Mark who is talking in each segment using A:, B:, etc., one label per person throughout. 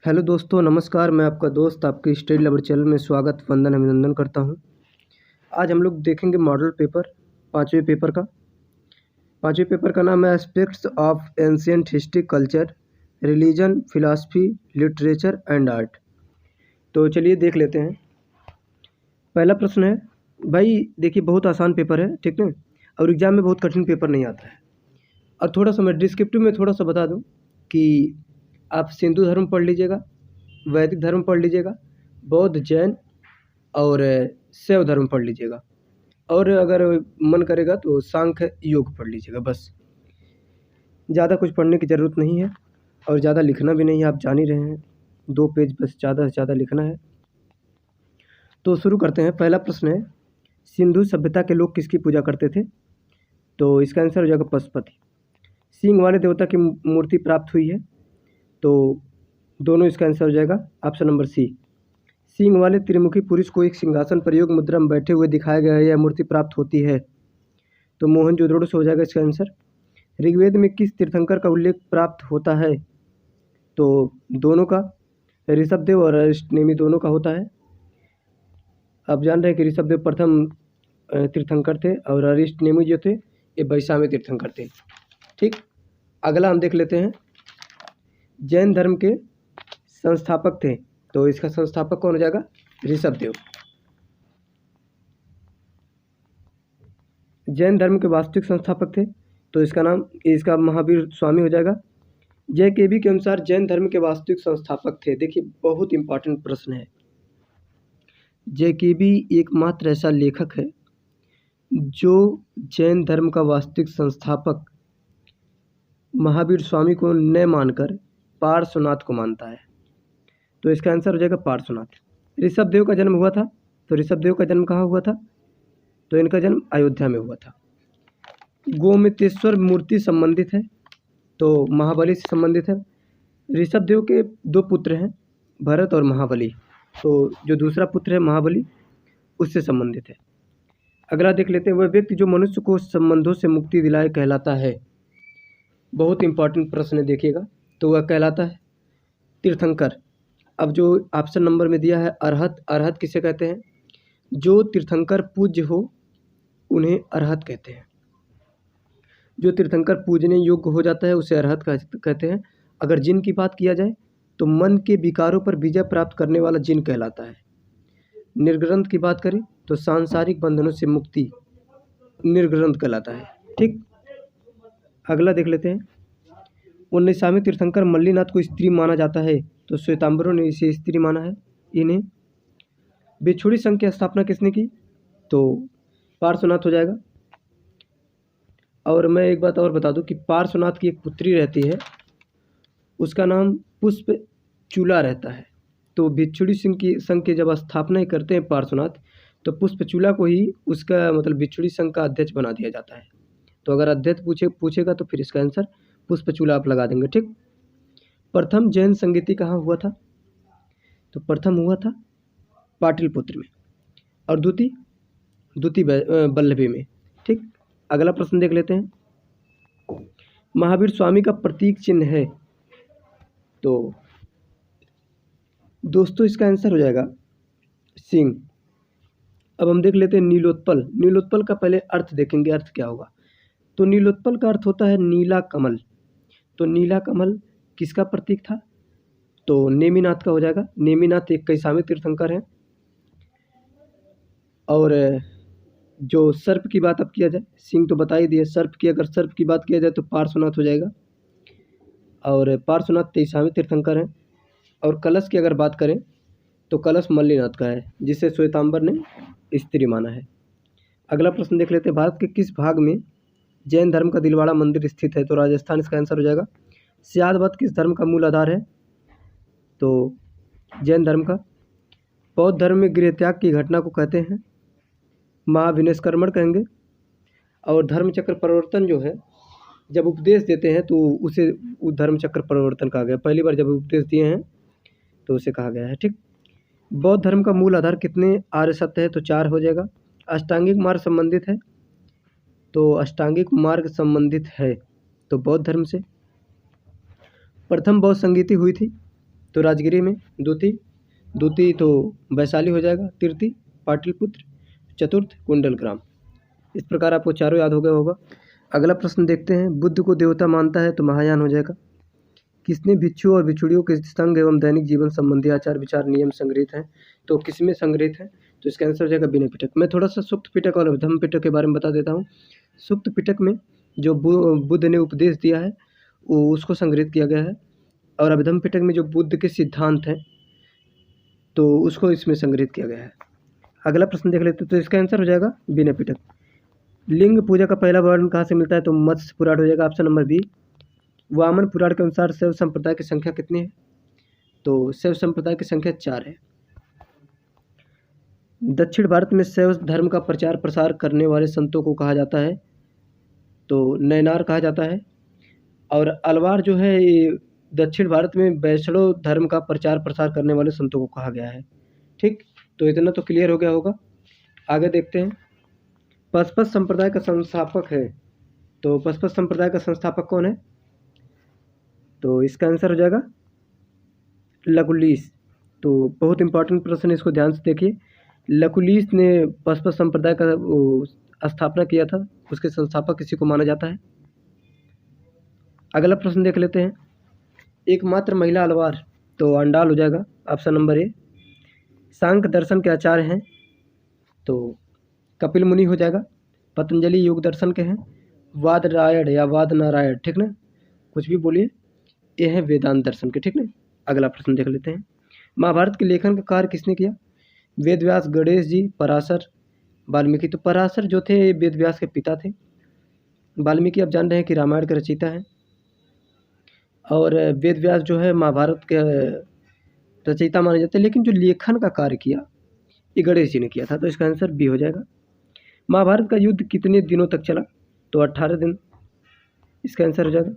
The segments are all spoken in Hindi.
A: हेलो दोस्तों, नमस्कार। मैं आपका दोस्त आपके स्टडी लवर चैनल में स्वागत वंदन अभिनंदन करता हूं। आज हम लोग देखेंगे मॉडल पेपर पाँचवें पेपर का नाम है aspects of ancient history, culture, religion, philosophy, literature and art. तो चलिए देख लेते हैं। पहला प्रश्न है, भाई देखिए बहुत आसान पेपर है, ठीक है, और एग्ज़ाम में बहुत कठिन पेपर नहीं आता है। और थोड़ा सा मैं डिस्क्रिप्टिव में थोड़ा सा बता दूं कि आप सिंधु धर्म पढ़ लीजिएगा, वैदिक धर्म पढ़ लीजिएगा, बौद्ध, जैन और शैव धर्म पढ़ लीजिएगा, और अगर मन करेगा तो सांख्य योग पढ़ लीजिएगा। बस ज़्यादा कुछ पढ़ने की ज़रूरत नहीं है और ज़्यादा लिखना भी नहीं है, आप जान ही रहे हैं, 2 पेज बस ज़्यादा से ज़्यादा लिखना है। तो शुरू करते हैं। पहला प्रश्न है, सिंधु सभ्यता के लोग किसकी पूजा करते थे? तो इसका आंसर हो जाएगा पशुपति। सींग वाले देवता की मूर्ति प्राप्त हुई है, तो दोनों इसका आंसर हो जाएगा ऑप्शन नंबर सी। सींग वाले त्रिमुखी पुरुष को एक सिंहासन पर योग मुद्रा में बैठे हुए दिखाया गया है, यह मूर्ति प्राप्त होती है, तो मोहनजोदड़ो से हो जाएगा इसका आंसर। ऋग्वेद में किस तीर्थंकर का उल्लेख प्राप्त होता है? तो दोनों का, ऋषभदेव और अरिष्टनेमी दोनों का होता है। आप जान रहे हैं कि ऋषभदेव प्रथम तीर्थंकर थे और अरिष्टनेमी जो थे ये वैशाम्य तीर्थंकर थे। ठीक, अगला हम देख लेते हैं। जैन धर्म के संस्थापक थे, तो इसका संस्थापक कौन हो जाएगा? ऋषभदेव। जैन धर्म के वास्तविक संस्थापक थे, तो इसका महावीर स्वामी हो जाएगा। JKB के अनुसार जैन धर्म के वास्तविक संस्थापक थे। देखिए बहुत इंपॉर्टेंट प्रश्न है। JKB एकमात्र ऐसा लेखक है जो जैन धर्म का वास्तविक संस्थापक महावीर स्वामी को न मानकर पार्श्वनाथ को मानता है, तो इसका आंसर हो जाएगा पार्श्वनाथ। ऋषभदेव का जन्म हुआ था, तो ऋषभदेव का जन्म कहाँ हुआ था? तो इनका जन्म अयोध्या में हुआ था। गोमतेश्वर मूर्ति संबंधित है, तो महाबली से संबंधित है। ऋषभदेव के 2 पुत्र हैं, भरत और महाबली, तो जो दूसरा पुत्र है महाबली उससे संबंधित है। अगला देख लेते हैं। वह व्यक्ति जो मनुष्य को संबंधों से मुक्ति दिलाए कहलाता है। बहुत इंपॉर्टेंट प्रश्न है, देखिएगा। तो वह कहलाता है तीर्थंकर। अब जो ऑप्शन नंबर में दिया है अरहत, अरहत किसे कहते हैं? जो तीर्थंकर पूज्य हो उन्हें अरहत कहते हैं। जो तीर्थंकर पूजने योग्य हो जाता है उसे अरहत कहते हैं। अगर जिन की बात किया जाए तो मन के विकारों पर विजय प्राप्त करने वाला जिन कहलाता है। निर्ग्रंथ की बात करें तो सांसारिक बंधनों से मुक्ति निर्ग्रंथ कहलाता है। ठीक, अगला देख लेते हैं। 19वें तीर्थंकर मल्लीनाथ को स्त्री माना जाता है, तो श्वेतांबरों ने इसे स्त्री माना है। इन्हें बिछुड़ी संघ की स्थापना किसने की? तो पार्श्वनाथ हो जाएगा। और मैं एक बात और बता दूं कि पार्श्वनाथ की एक पुत्री रहती है, उसका नाम पुष्पचूला रहता है। तो बिछुड़ी संघ की जब स्थापना ही करते हैं पार्श्वनाथ, तो पुष्पचूला को ही उसका मतलब बिछुड़ी संघ का अध्यक्ष बना दिया जाता है। तो अगर अध्यक्ष पूछेगा तो फिर इसका आंसर पुष्पचूला आप लगा देंगे। ठीक, प्रथम जैन संगीति कहाँ हुआ था? तो प्रथम हुआ था पाटलिपुत्र में और द्वितीय वल्लभी में। ठीक, अगला प्रश्न देख लेते हैं। महावीर स्वामी का प्रतीक चिन्ह है, तो दोस्तों इसका आंसर हो जाएगा सिंह। अब हम देख लेते हैं नीलोत्पल। नीलोत्पल का पहले अर्थ देखेंगे, अर्थ क्या होगा। तो नीलोत्पल का अर्थ होता है नीला कमल। तो नीला कमल किसका प्रतीक था? तो नेमिनाथ का हो जाएगा। नेमिनाथ 21वें तीर्थंकर हैं। और जो सर्प की बात अब किया जाए, सिंह तो बता ही दिए, सर्प की अगर सर्प की बात किया जाए तो पार्श्वनाथ हो जाएगा, और पार्श्वनाथ 23वें तीर्थंकर हैं। और कलश की अगर बात करें तो कलश मल्लीनाथ का है, जिसे श्वेतांबर ने स्त्री माना है। अगला प्रश्न देख लेते हैं। भारत के किस भाग में जैन धर्म का दिलवाड़ा मंदिर स्थित है? तो राजस्थान इसका आंसर हो जाएगा। स्यादवत किस धर्म का मूल आधार है? तो जैन धर्म का। बौद्ध धर्म में गृहत्याग की घटना को कहते हैं महाविनिष्क्रमण कहेंगे। और धर्मचक्र परिवर्तन जो है, जब उपदेश देते हैं तो उसे धर्मचक्र परिवर्तन कहा गया। पहली बार जब उपदेश दिए हैं तो उसे कहा गया है। ठीक, बौद्ध धर्म का मूल आधार कितने आर्य सत्य है? तो 4 हो जाएगा। अष्टांगिक मार्ग संबंधित है, तो अष्टांगिक मार्ग संबंधित है तो बौद्ध धर्म से। प्रथम बौद्ध संगीति हुई थी, तो राजगिरी में दूती, दूती तो वैशाली हो जाएगा, तृतीय पाटलिपुत्र, चतुर्थ कुंडलग्राम। इस प्रकार आपको चारों याद हो गया होगा। अगला प्रश्न देखते हैं, बुद्ध को देवता मानता है तो महायान हो जाएगा। किसने भिक्षु और भिक्षुणियों के संग एवं दैनिक जीवन संबंधी आचार विचार नियम संग्रहित हैं? तो किसमें संग्रहित है? तो इसका आंसर हो जाएगा विनय पिटक। मैं थोड़ा सा सुक्त पिटक और धम्म पिटक के बारे में बता देता हूँ। सुक्त पिटक में जो बुद्ध ने उपदेश दिया है वो उसको संग्रहित किया गया है, और अभिधम्म पिटक में जो बुद्ध के सिद्धांत हैं तो उसको इसमें संग्रहित किया गया है। अगला प्रश्न देख लेते हैं, तो इसका आंसर हो जाएगा विनय पिटक। लिंग पूजा का पहला वर्णन कहाँ से मिलता है? तो मत्स्य पुराण हो जाएगा, ऑप्शन नंबर बी। वामन पुराण के अनुसार शैव संप्रदाय की संख्या कितनी है? तो शैव संप्रदाय की संख्या 4 है। दक्षिण भारत में शैव धर्म का प्रचार प्रसार करने वाले संतों को कहा जाता है? तो नयनार कहा जाता है। और अलवार जो है ये दक्षिण भारत में वैष्णव धर्म का प्रचार प्रसार करने वाले संतों को कहा गया है। ठीक, तो इतना तो क्लियर हो गया होगा। आगे देखते हैं, पशुपत संप्रदाय का संस्थापक है, तो पशुपत संप्रदाय का संस्थापक कौन है? तो इसका आंसर हो जाएगा लकुलिश। तो बहुत इंपॉर्टेंट प्रश्न है, इसको ध्यान से देखिए। लकुलिश ने पशुपत संप्रदाय का स्थापना किया था, उसके संस्थापक किसी को माना जाता है। अगला प्रश्न देख लेते हैं, एकमात्र महिला अलवार, तो अंडाल हो जाएगा, ऑप्शन नंबर ए। सांख्य दर्शन के आचार्य हैं, तो कपिल मुनि हो जाएगा। पतंजलि योग दर्शन के हैं, वादरायण या वाद नारायण, ठीक ना, कुछ भी बोलिए, ये हैं वेदांत दर्शन के, ठीक ना। अगला प्रश्न देख लेते हैं, महाभारत के लेखन का कार्य किसने किया? वेदव्यास, गणेश जी, पराशर, वाल्मीकि। तो पराशर जो थे वेदव्यास के पिता थे। वाल्मीकि आप जान रहे हैं कि रामायण के रचयिता हैं, और वेदव्यास जो है महाभारत के रचयिता माने जाते हैं, लेकिन जो लेखन का कार्य किया ये गणेश जी ने किया था। तो इसका आंसर बी हो जाएगा। महाभारत का युद्ध कितने दिनों तक चला? तो 18 दिन। इसका आंसर हो जाएगा।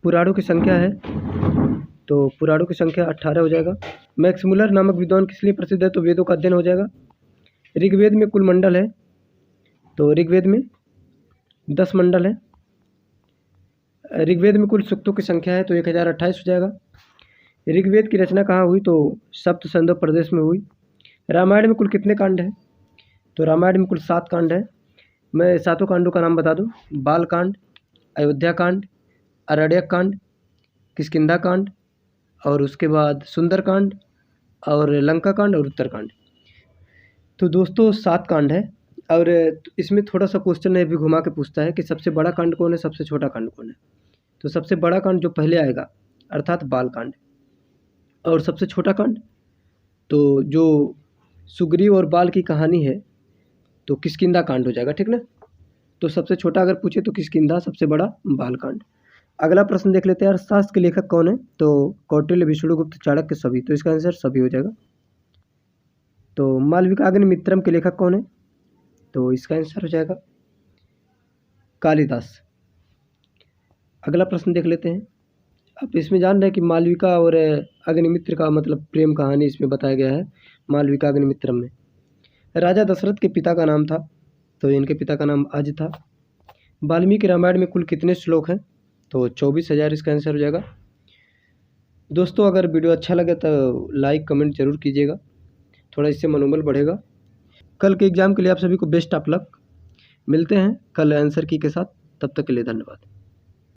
A: पुराणों की संख्या है, तो पुराणों की संख्या 18 हो जाएगा। मैक्स मुलर नामक विद्वान किस लिए प्रसिद्ध है? तो वेदों का अध्ययन हो जाएगा। ऋग्वेद में कुल मंडल है, तो ऋग्वेद में 10 मंडल है। ऋग्वेद में कुल सूक्तों की संख्या है, तो 1028 हो जाएगा। ऋग्वेद की रचना कहाँ हुई? तो सप्त संदव प्रदेश में हुई। रामायण में कुल कितने कांड हैं? तो रामायण में कुल 7 कांड हैं। मैं 7 कांडों का नाम बता दूं, बाल कांड, अयोध्या कांड, अरण्यक कांड, किष्किंधा कांड, और उसके बाद सुंदर कांड, और लंका कांड, और उत्तरकांड। तो दोस्तों 7 कांड है, और इसमें थोड़ा सा क्वेश्चन है भी घुमा के पूछता है कि सबसे बड़ा कांड कौन है, सबसे छोटा कांड कौन है? तो सबसे बड़ा कांड जो पहले आएगा अर्थात बाल कांड, और सबसे छोटा कांड तो जो सुग्रीव और बाल की कहानी है तो किष्किंधा कांड हो जाएगा, ठीक ना। तो सबसे छोटा अगर पूछे तो किष्किंधा, सबसे बड़ा बाल कांड। अगला प्रश्न देख लेते हैं, अर्थशास्त्र के लेखक कौन है? तो कौटिल्य, विष्णुगुप्त, चाणक्य, सभी। तो इसका आंसर सभी हो जाएगा। तो मालविकाग्निमित्रम के लेखक कौन है? तो इसका आंसर हो जाएगा कालिदास। अगला प्रश्न देख लेते हैं, अब इसमें जान रहे हैं कि मालविका और अग्निमित्र का मतलब प्रेम कहानी इसमें बताया गया है मालविकाग्निमित्रम में। राजा दशरथ के पिता का नाम था, तो इनके पिता का नाम अज था। वाल्मीकि रामायण में कुल कितने श्लोक हैं? तो 24,000 इसका आंसर हो जाएगा। दोस्तों अगर वीडियो अच्छा लगे तो लाइक कमेंट जरूर कीजिएगा, थोड़ा इससे मनोबल बढ़ेगा। कल के एग्ज़ाम के लिए आप सभी को बेस्ट ऑफ लक। मिलते हैं कल आंसर की के साथ, तब तक के लिए धन्यवाद।